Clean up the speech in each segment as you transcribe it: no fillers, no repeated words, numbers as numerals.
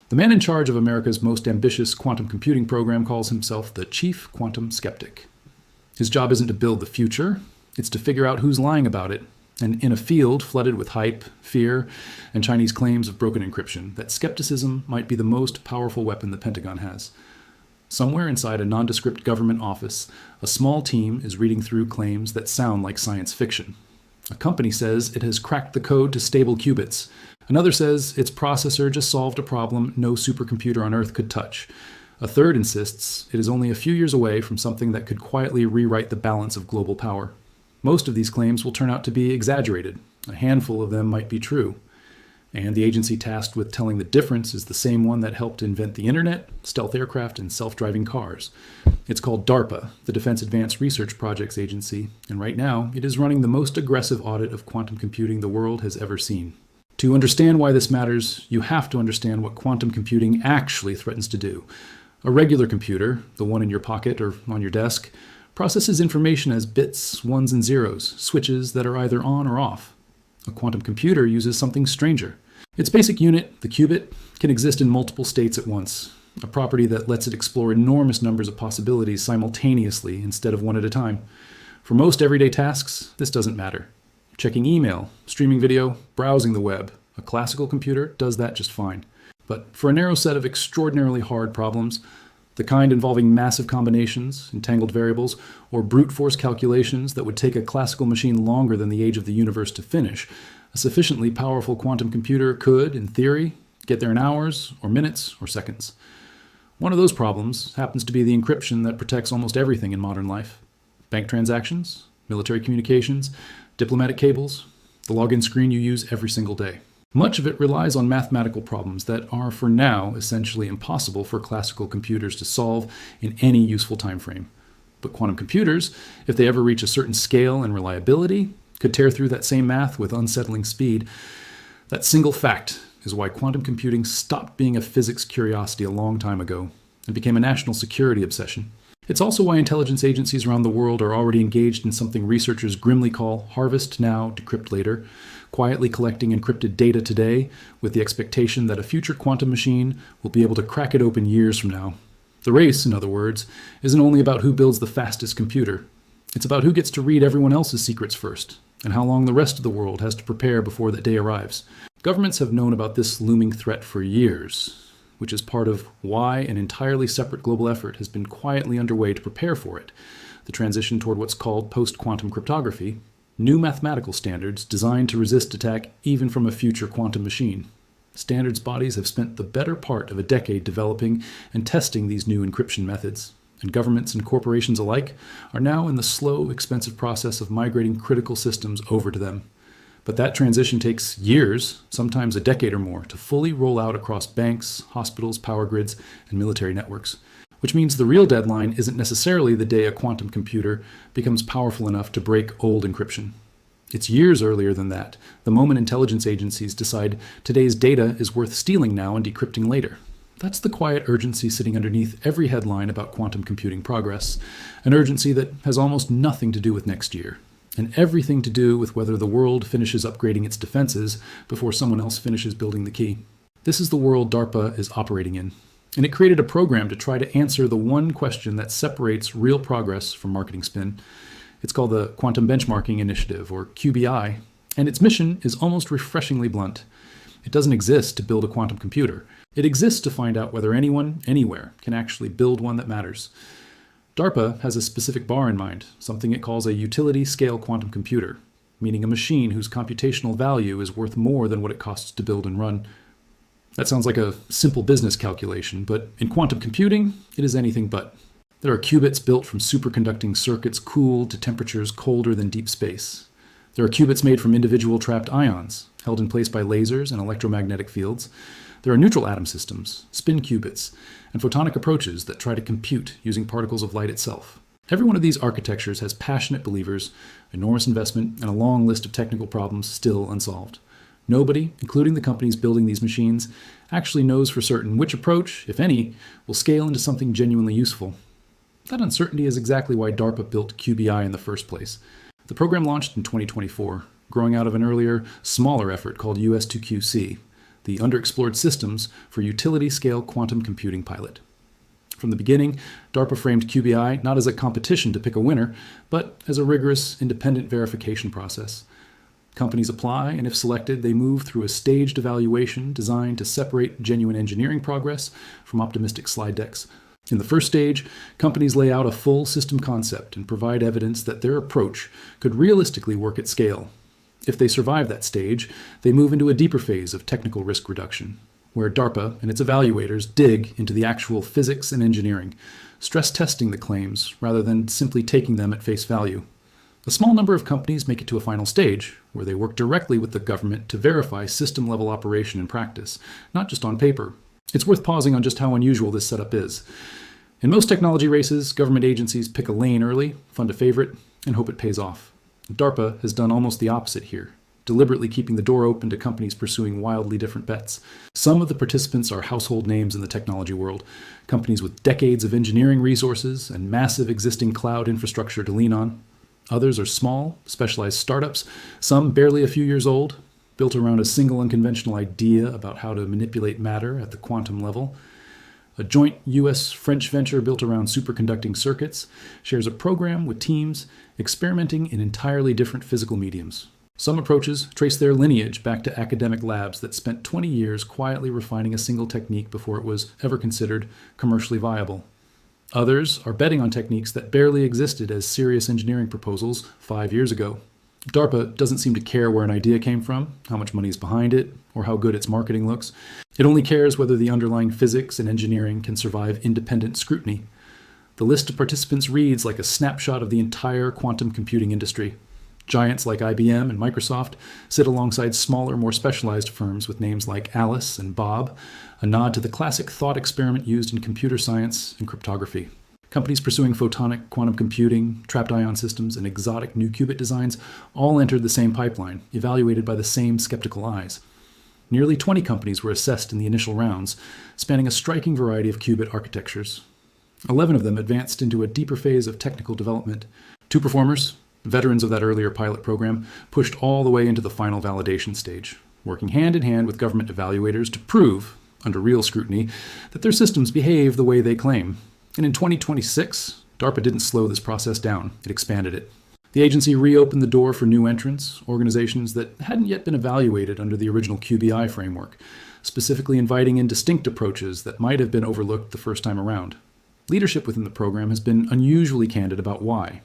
The man in charge of America's most ambitious quantum computing program calls himself the Chief Quantum Skeptic. His job isn't to build the future, it's to figure out who's lying about it. And in a field flooded with hype, fear, and Chinese claims of broken encryption, that skepticism might be the most powerful weapon the Pentagon has. Somewhere inside a nondescript government office, a small team is reading through claims that sound like science fiction. A company says it has cracked the code to stable qubits. Another says its processor just solved a problem no supercomputer on Earth could touch. A third insists it is only a few years away from something that could quietly rewrite the balance of global power. Most of these claims will turn out to be exaggerated. A handful of them might be true. And the agency tasked with telling the difference is the same one that helped invent the internet, stealth aircraft, and self-driving cars. It's called DARPA, the Defense Advanced Research Projects Agency, and right now it is running the most aggressive audit of quantum computing the world has ever seen. To understand why this matters, you have to understand what quantum computing actually threatens to do. A regular computer, the one in your pocket or on your desk, processes information as bits, ones and zeros, switches that are either on or off. A quantum computer uses something stranger. Its basic unit, the qubit, can exist in multiple states at once, a property that lets it explore enormous numbers of possibilities simultaneously instead of one at a time. For most everyday tasks, this doesn't matter. Checking email, streaming video, browsing the web, a classical computer does that just fine. But for a narrow set of extraordinarily hard problems, the kind involving massive combinations, entangled variables, or brute force calculations that would take a classical machine longer than the age of the universe to finish, a sufficiently powerful quantum computer could, in theory, get there in hours, or minutes, or seconds. One of those problems happens to be the encryption that protects almost everything in modern life. Bank transactions, military communications, diplomatic cables, the login screen you use every single day. Much of it relies on mathematical problems that are, for now, essentially impossible for classical computers to solve in any useful time frame. But quantum computers, if they ever reach a certain scale and reliability, could tear through that same math with unsettling speed. That single fact is why quantum computing stopped being a physics curiosity a long time ago and became a national security obsession. It's also why intelligence agencies around the world are already engaged in something researchers grimly call harvest now, decrypt later, quietly collecting encrypted data today with the expectation that a future quantum machine will be able to crack it open years from now. The race, in other words, isn't only about who builds the fastest computer. It's about who gets to read everyone else's secrets first, and how long the rest of the world has to prepare before that day arrives. Governments have known about this looming threat for years, which is part of why an entirely separate global effort has been quietly underway to prepare for it, the transition toward what's called post-quantum cryptography, new mathematical standards designed to resist attack even from a future quantum machine. Standards bodies have spent the better part of a decade developing and testing these new encryption methods, and governments and corporations alike are now in the slow, expensive process of migrating critical systems over to them. But that transition takes years, sometimes a decade or more, to fully roll out across banks, hospitals, power grids, and military networks. Which means the real deadline isn't necessarily the day a quantum computer becomes powerful enough to break old encryption. It's years earlier than that, the moment intelligence agencies decide today's data is worth stealing now and decrypting later. That's the quiet urgency sitting underneath every headline about quantum computing progress, an urgency that has almost nothing to do with next year, and everything to do with whether the world finishes upgrading its defenses before someone else finishes building the key. This is the world DARPA is operating in, and it created a program to try to answer the one question that separates real progress from marketing spin. It's called the Quantum Benchmarking Initiative, or QBI, and its mission is almost refreshingly blunt. It doesn't exist to build a quantum computer. It exists to find out whether anyone, anywhere, can actually build one that matters. DARPA has a specific bar in mind, something it calls a utility-scale quantum computer, meaning a machine whose computational value is worth more than what it costs to build and run. That sounds like a simple business calculation, but in quantum computing, it is anything but. There are qubits built from superconducting circuits cooled to temperatures colder than deep space. There are qubits made from individual trapped ions, held in place by lasers and electromagnetic fields. There are neutral atom systems, spin qubits, and photonic approaches that try to compute using particles of light itself. Every one of these architectures has passionate believers, enormous investment, and a long list of technical problems still unsolved. Nobody, including the companies building these machines, actually knows for certain which approach, if any, will scale into something genuinely useful. That uncertainty is exactly why DARPA built QBI in the first place. The program launched in 2024, growing out of an earlier, smaller effort called US2QC. the underexplored systems for utility-scale quantum computing pilot. From the beginning, DARPA framed QBI not as a competition to pick a winner, but as a rigorous, independent verification process. Companies apply, and if selected, they move through a staged evaluation designed to separate genuine engineering progress from optimistic slide decks. In the first stage, companies lay out a full system concept and provide evidence that their approach could realistically work at scale. If they survive that stage, they move into a deeper phase of technical risk reduction, where DARPA and its evaluators dig into the actual physics and engineering, stress testing the claims rather than simply taking them at face value. A small number of companies make it to a final stage, where they work directly with the government to verify system-level operation in practice, not just on paper. It's worth pausing on just how unusual this setup is. In most technology races, government agencies pick a lane early, fund a favorite, and hope it pays off. DARPA has done almost the opposite here, deliberately keeping the door open to companies pursuing wildly different bets. Some of the participants are household names in the technology world, companies with decades of engineering resources and massive existing cloud infrastructure to lean on. Others are small, specialized startups, some barely a few years old, built around a single unconventional idea about how to manipulate matter at the quantum level. A joint US-French venture built around superconducting circuits shares a program with teams experimenting in entirely different physical mediums. Some approaches trace their lineage back to academic labs that spent 20 years quietly refining a single technique before it was ever considered commercially viable. Others are betting on techniques that barely existed as serious engineering proposals 5 years ago. DARPA doesn't seem to care where an idea came from, how much money is behind it, or how good its marketing looks. It only cares whether the underlying physics and engineering can survive independent scrutiny. The list of participants reads like a snapshot of the entire quantum computing industry. Giants like IBM and Microsoft sit alongside smaller, more specialized firms with names like Alice and Bob, a nod to the classic thought experiment used in computer science and cryptography. Companies pursuing photonic quantum computing, trapped ion systems, and exotic new qubit designs all entered the same pipeline, evaluated by the same skeptical eyes. Nearly 20 companies were assessed in the initial rounds, spanning a striking variety of qubit architectures. 11 of them advanced into a deeper phase of technical development. 2 performers, veterans of that earlier pilot program, pushed all the way into the final validation stage, working hand in hand with government evaluators to prove, under real scrutiny, that their systems behave the way they claim. And in 2026, DARPA didn't slow this process down, it expanded it. The agency reopened the door for new entrants, organizations that hadn't yet been evaluated under the original QBI framework, specifically inviting in distinct approaches that might have been overlooked the first time around. Leadership within the program has been unusually candid about why.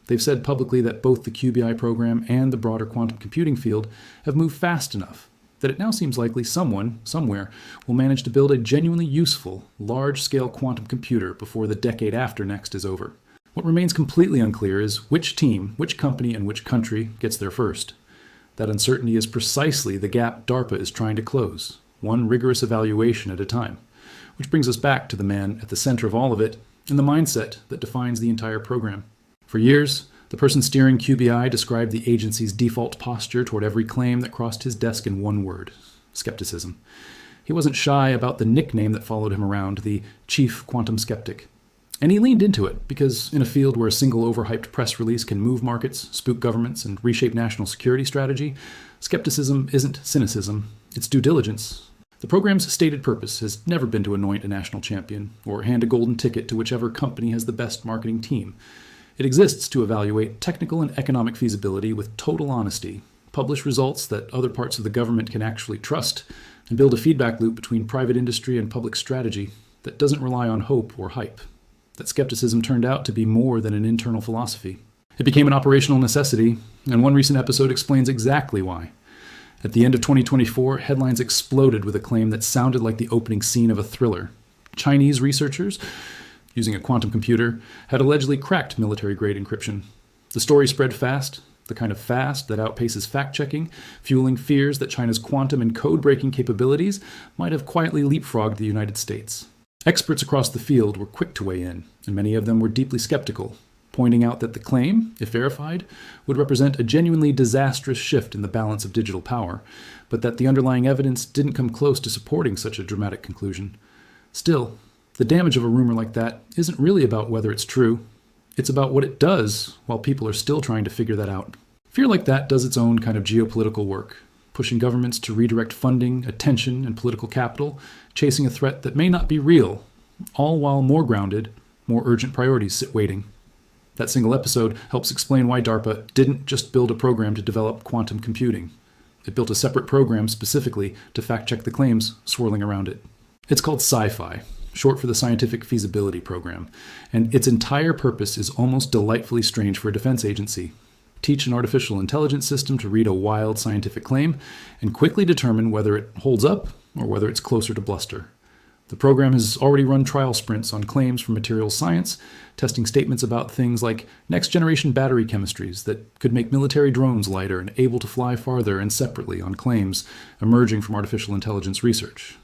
They've said publicly that both the QBI program and the broader quantum computing field have moved fast enough that it now seems likely someone, somewhere, will manage to build a genuinely useful, large-scale quantum computer before the decade after next is over. What remains completely unclear is which team, which company, and which country gets there first. That uncertainty is precisely the gap DARPA is trying to close, one rigorous evaluation at a time. Which brings us back to the man at the center of all of it, and the mindset that defines the entire program. For years, the person steering QBI described the agency's default posture toward every claim that crossed his desk in one word: skepticism. He wasn't shy about the nickname that followed him around, the Chief Quantum Skeptic. And he leaned into it, because in a field where a single overhyped press release can move markets, spook governments, and reshape national security strategy, skepticism isn't cynicism, it's due diligence. The program's stated purpose has never been to anoint a national champion, or hand a golden ticket to whichever company has the best marketing team. It exists to evaluate technical and economic feasibility with total honesty, publish results that other parts of the government can actually trust, and build a feedback loop between private industry and public strategy that doesn't rely on hope or hype. That skepticism turned out to be more than an internal philosophy. It became an operational necessity, and one recent episode explains exactly why. At the end of 2024, headlines exploded with a claim that sounded like the opening scene of a thriller. Chinese researchers, using a quantum computer, had allegedly cracked military-grade encryption. The story spread fast, the kind of fast that outpaces fact-checking, fueling fears that China's quantum and code-breaking capabilities might have quietly leapfrogged the United States. Experts across the field were quick to weigh in, and many of them were deeply skeptical, pointing out that the claim, if verified, would represent a genuinely disastrous shift in the balance of digital power, but that the underlying evidence didn't come close to supporting such a dramatic conclusion. Still, the damage of a rumor like that isn't really about whether it's true. It's about what it does while people are still trying to figure that out. Fear like that does its own kind of geopolitical work. pushing governments to redirect funding, attention, and political capital, chasing a threat that may not be real, all while more grounded, more urgent priorities sit waiting. That single episode helps explain why DARPA didn't just build a program to develop quantum computing. It built a separate program specifically to fact-check the claims swirling around it. It's called Sci-Fi, short for the Scientific Feasibility Program, and its entire purpose is almost delightfully strange for a defense agency. Teach an artificial intelligence system to read a wild scientific claim and quickly determine whether it holds up or whether it's closer to bluster. The program has already run trial sprints on claims from materials science, testing statements about things like next-generation battery chemistries that could make military drones lighter and able to fly farther and separately on claims emerging from artificial intelligence research.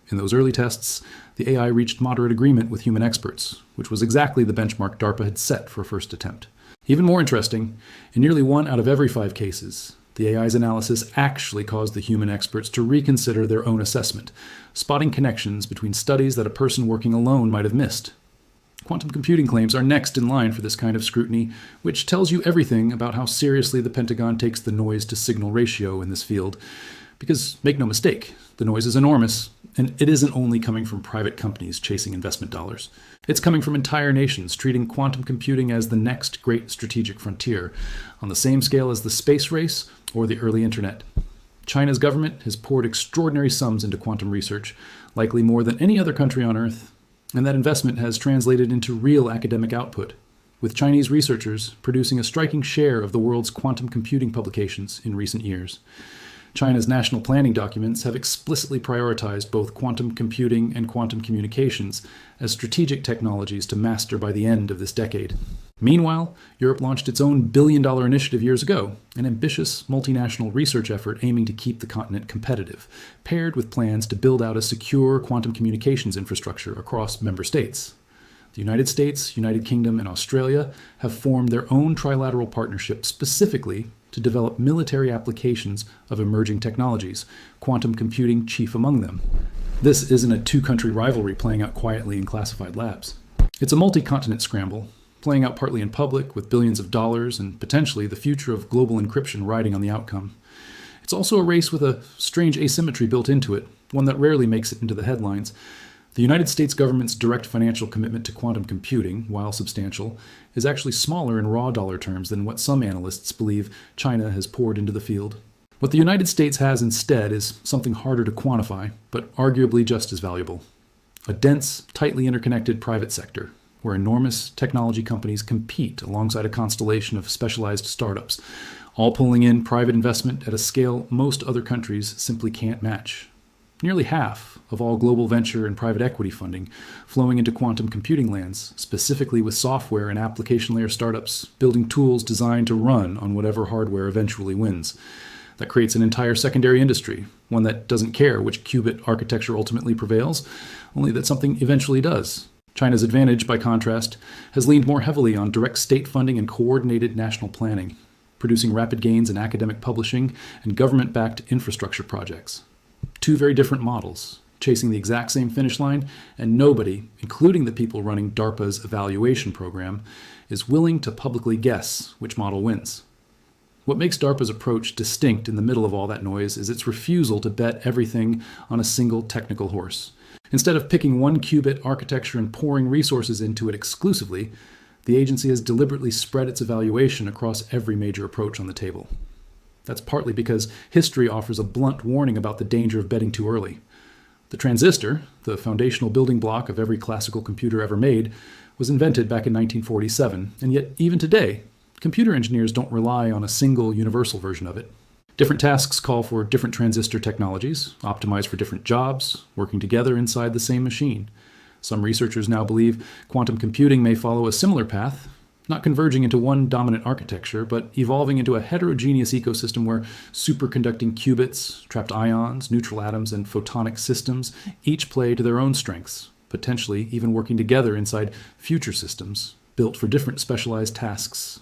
In those early tests, the AI reached moderate agreement with human experts, which was exactly the benchmark DARPA had set for a first attempt. Even more interesting, in nearly 1 out of every 5 cases, the AI's analysis actually caused the human experts to reconsider their own assessment, spotting connections between studies that a person working alone might have missed. Quantum computing claims are next in line for this kind of scrutiny, which tells you everything about how seriously the Pentagon takes the noise-to-signal ratio in this field. Because, make no mistake, the noise is enormous, and it isn't only coming from private companies chasing investment dollars. It's coming from entire nations treating quantum computing as the next great strategic frontier, on the same scale as the space race or the early internet. China's government has poured extraordinary sums into quantum research, likely more than any other country on Earth, and that investment has translated into real academic output, with Chinese researchers producing a striking share of the world's quantum computing publications in recent years. China's national planning documents have explicitly prioritized both quantum computing and quantum communications as strategic technologies to master by the end of this decade. Meanwhile, Europe launched its own billion-dollar initiative years ago, an ambitious multinational research effort aiming to keep the continent competitive, paired with plans to build out a secure quantum communications infrastructure across member states. The United States, United Kingdom, and Australia have formed their own trilateral partnership specifically to develop military applications of emerging technologies, quantum computing chief among them. This isn't a two-country rivalry playing out quietly in classified labs. It's a multi-continent scramble, playing out partly in public with billions of dollars and potentially the future of global encryption riding on the outcome. It's also a race with a strange asymmetry built into it, one that rarely makes it into the headlines. The United States government's direct financial commitment to quantum computing, while substantial, is actually smaller in raw dollar terms than what some analysts believe China has poured into the field. What the United States has instead is something harder to quantify, but arguably just as valuable. A dense, tightly interconnected private sector, where enormous technology companies compete alongside a constellation of specialized startups, all pulling in private investment at a scale most other countries simply can't match. Nearly half of all global venture and private equity funding flowing into quantum computing lands, specifically with software and application layer startups building tools designed to run on whatever hardware eventually wins. That creates an entire secondary industry, one that doesn't care which qubit architecture ultimately prevails, only that something eventually does. China's advantage, by contrast, has leaned more heavily on direct state funding and coordinated national planning, producing rapid gains in academic publishing and government-backed infrastructure projects. Two very different models, chasing the exact same finish line, and nobody, including the people running DARPA's evaluation program, is willing to publicly guess which model wins. What makes DARPA's approach distinct in the middle of all that noise is its refusal to bet everything on a single technical horse. Instead of picking one qubit architecture and pouring resources into it exclusively, the agency has deliberately spread its evaluation across every major approach on the table. That's partly because history offers a blunt warning about the danger of betting too early. The transistor, the foundational building block of every classical computer ever made, was invented back in 1947, and yet even today, computer engineers don't rely on a single universal version of it. Different tasks call for different transistor technologies, optimized for different jobs, working together inside the same machine. Some researchers now believe quantum computing may follow a similar path, not converging into one dominant architecture, but evolving into a heterogeneous ecosystem where superconducting qubits, trapped ions, neutral atoms, and photonic systems each play to their own strengths, potentially even working together inside future systems built for different specialized tasks.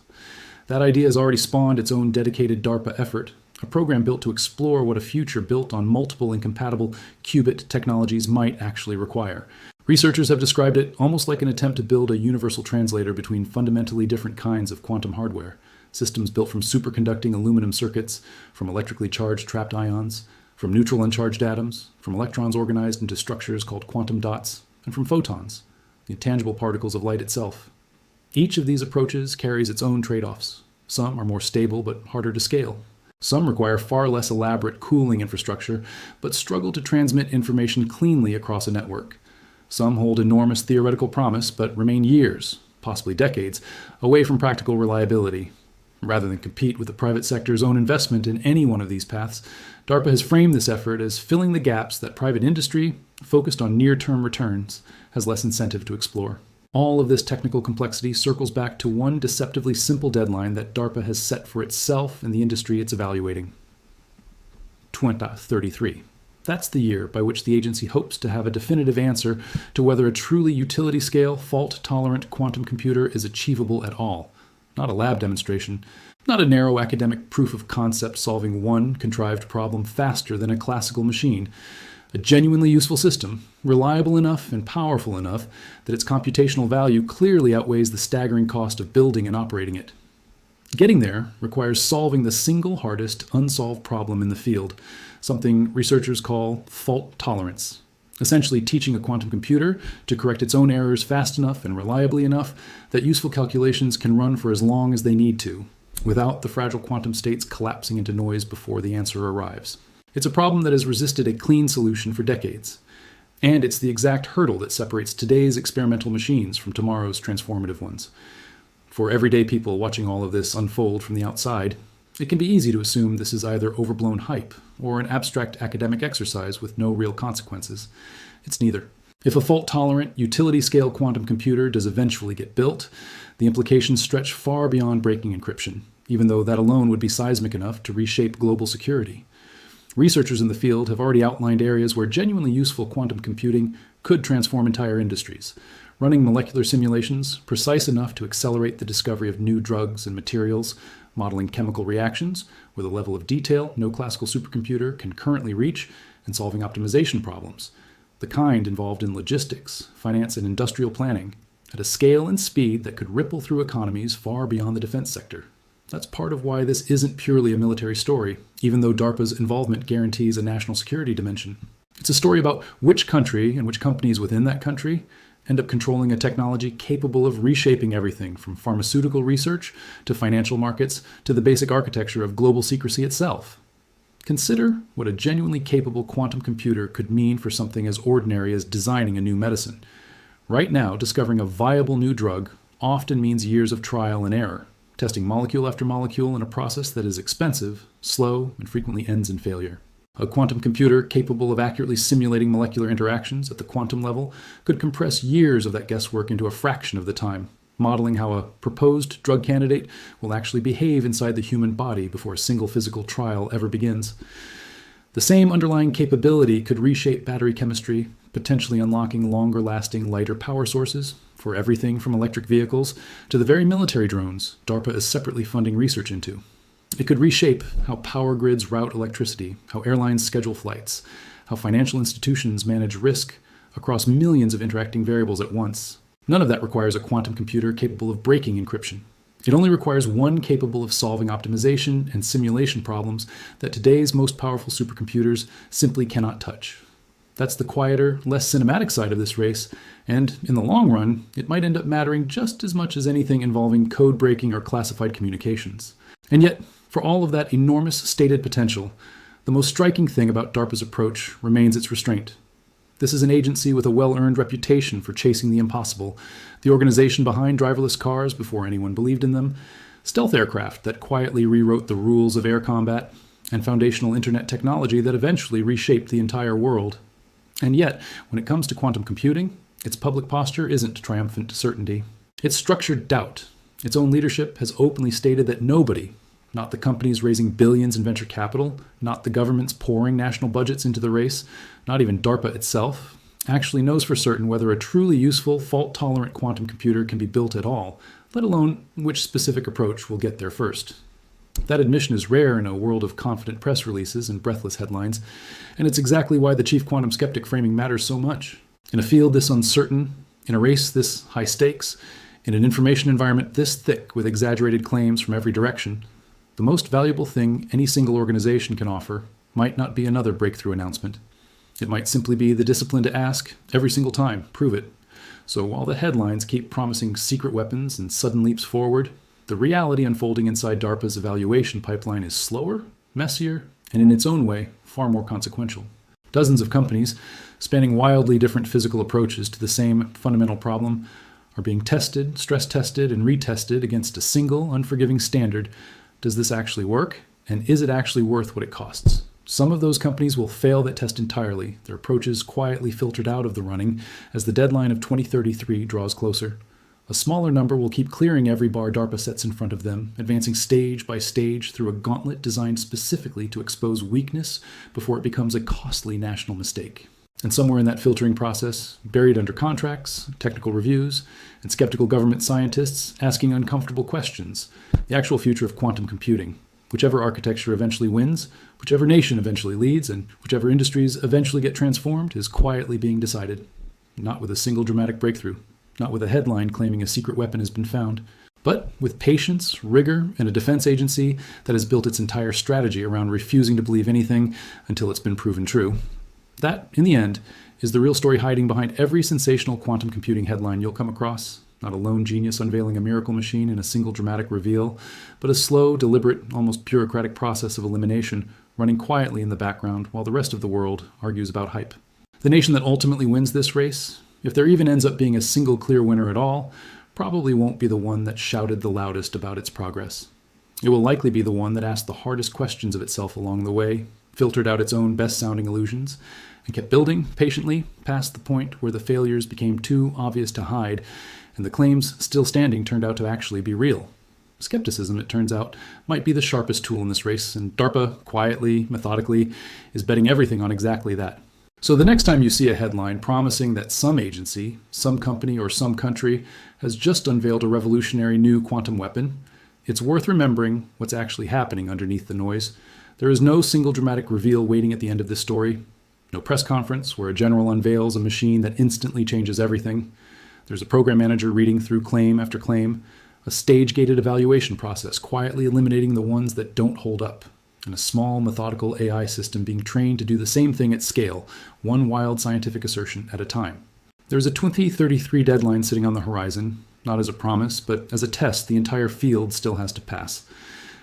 That idea has already spawned its own dedicated DARPA effort, a program built to explore what a future built on multiple incompatible qubit technologies might actually require. Researchers have described it almost like an attempt to build a universal translator between fundamentally different kinds of quantum hardware, systems built from superconducting aluminum circuits, from electrically charged trapped ions, from neutral uncharged atoms, from electrons organized into structures called quantum dots, and from photons, the intangible particles of light itself. Each of these approaches carries its own trade-offs. Some are more stable but harder to scale. Some require far less elaborate cooling infrastructure, but struggle to transmit information cleanly across a network. Some hold enormous theoretical promise, but remain years, possibly decades, away from practical reliability. Rather than compete with the private sector's own investment in any one of these paths, DARPA has framed this effort as filling the gaps that private industry, focused on near-term returns, has less incentive to explore. All of this technical complexity circles back to one deceptively simple deadline that DARPA has set for itself and the industry it's evaluating. 2033. That's the year by which the agency hopes to have a definitive answer to whether a truly utility-scale, fault-tolerant quantum computer is achievable at all. Not a lab demonstration, not a narrow academic proof of concept solving one contrived problem faster than a classical machine. A genuinely useful system, reliable enough and powerful enough that its computational value clearly outweighs the staggering cost of building and operating it. Getting there requires solving the single hardest unsolved problem in the field, something researchers call fault tolerance. Essentially teaching a quantum computer to correct its own errors fast enough and reliably enough that useful calculations can run for as long as they need to, without the fragile quantum states collapsing into noise before the answer arrives. It's a problem that has resisted a clean solution for decades, and it's the exact hurdle that separates today's experimental machines from tomorrow's transformative ones. For everyday people watching all of this unfold from the outside, it can be easy to assume this is either overblown hype or an abstract academic exercise with no real consequences. It's neither. If a fault-tolerant, utility-scale quantum computer does eventually get built, the implications stretch far beyond breaking encryption, even though that alone would be seismic enough to reshape global security. Researchers in the field have already outlined areas where genuinely useful quantum computing could transform entire industries. Running molecular simulations precise enough to accelerate the discovery of new drugs and materials, modeling chemical reactions with a level of detail no classical supercomputer can currently reach, and solving optimization problems, the kind involved in logistics, finance, and industrial planning, at a scale and speed that could ripple through economies far beyond the defense sector. That's part of why this isn't purely a military story, even though DARPA's involvement guarantees a national security dimension. It's a story about which country and which companies within that country end up controlling a technology capable of reshaping everything from pharmaceutical research to financial markets to the basic architecture of global secrecy itself. Consider what a genuinely capable quantum computer could mean for something as ordinary as designing a new medicine. Right now, discovering a viable new drug often means years of trial and error, testing molecule after molecule in a process that is expensive, slow, and frequently ends in failure. A quantum computer capable of accurately simulating molecular interactions at the quantum level could compress years of that guesswork into a fraction of the time, modeling how a proposed drug candidate will actually behave inside the human body before a single physical trial ever begins. The same underlying capability could reshape battery chemistry, potentially unlocking longer-lasting, lighter power sources for everything from electric vehicles to the very military drones DARPA is separately funding research into. It could reshape how power grids route electricity, how airlines schedule flights, how financial institutions manage risk across millions of interacting variables at once. None of that requires a quantum computer capable of breaking encryption. It only requires one capable of solving optimization and simulation problems that today's most powerful supercomputers simply cannot touch. That's the quieter, less cinematic side of this race, and in the long run, it might end up mattering just as much as anything involving code breaking or classified communications. And yet, for all of that enormous stated potential, the most striking thing about DARPA's approach remains its restraint. This is an agency with a well-earned reputation for chasing the impossible, the organization behind driverless cars before anyone believed in them, stealth aircraft that quietly rewrote the rules of air combat, and foundational internet technology that eventually reshaped the entire world. And yet, when it comes to quantum computing, its public posture isn't triumphant certainty. It's structured doubt. Its own leadership has openly stated that nobody, not the companies raising billions in venture capital, not the governments pouring national budgets into the race, not even DARPA itself, actually knows for certain whether a truly useful, fault-tolerant quantum computer can be built at all, let alone which specific approach will get there first. That admission is rare in a world of confident press releases and breathless headlines, and it's exactly why the chief quantum skeptic framing matters so much. In a field this uncertain, in a race this high stakes, In an information environment this thick with exaggerated claims from every direction, the most valuable thing any single organization can offer might not be another breakthrough announcement. It might simply be the discipline to ask, every single time, prove it. So while the headlines keep promising secret weapons and sudden leaps forward, the reality unfolding inside DARPA's evaluation pipeline is slower, messier, and in its own way, far more consequential. Dozens of companies, spanning wildly different physical approaches to the same fundamental problem, are being tested, stress-tested, and retested against a single, unforgiving standard. Does this actually work? And is it actually worth what it costs? Some of those companies will fail that test entirely, their approaches quietly filtered out of the running as the deadline of 2033 draws closer. A smaller number will keep clearing every bar DARPA sets in front of them, advancing stage by stage through a gauntlet designed specifically to expose weakness before it becomes a costly national mistake. And somewhere in that filtering process, buried under contracts, technical reviews, and skeptical government scientists asking uncomfortable questions, the actual future of quantum computing. Whichever architecture eventually wins, whichever nation eventually leads, and whichever industries eventually get transformed is quietly being decided. Not with a single dramatic breakthrough, not with a headline claiming a secret weapon has been found, but with patience, rigor, and a defense agency that has built its entire strategy around refusing to believe anything until it's been proven true. That, in the end, is the real story hiding behind every sensational quantum computing headline you'll come across. Not a lone genius unveiling a miracle machine in a single dramatic reveal, but a slow, deliberate, almost bureaucratic process of elimination running quietly in the background while the rest of the world argues about hype. The nation that ultimately wins this race, if there even ends up being a single clear winner at all, probably won't be the one that shouted the loudest about its progress. It will likely be the one that asked the hardest questions of itself along the way, filtered out its own best-sounding illusions, and kept building patiently past the point where the failures became too obvious to hide, and the claims still standing turned out to actually be real. Skepticism, it turns out, might be the sharpest tool in this race, and DARPA, quietly, methodically, is betting everything on exactly that. So the next time you see a headline promising that some agency, some company, or some country has just unveiled a revolutionary new quantum weapon, it's worth remembering what's actually happening underneath the noise. There is no single dramatic reveal waiting at the end of this story. No press conference where a general unveils a machine that instantly changes everything. There's a program manager reading through claim after claim, a stage-gated evaluation process quietly eliminating the ones that don't hold up, and a small, methodical AI system being trained to do the same thing at scale, one wild scientific assertion at a time. There's a 2033 deadline sitting on the horizon, not as a promise, but as a test the entire field still has to pass.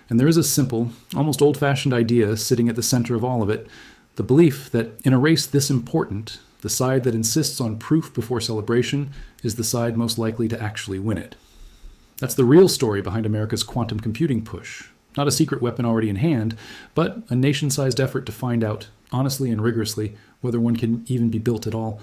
And there is a simple, almost old-fashioned idea sitting at the center of all of it, the belief that in a race this important, the side that insists on proof before celebration is the side most likely to actually win it. That's the real story behind America's quantum computing push. Not a secret weapon already in hand, but a nation-sized effort to find out, honestly and rigorously, whether one can even be built at all.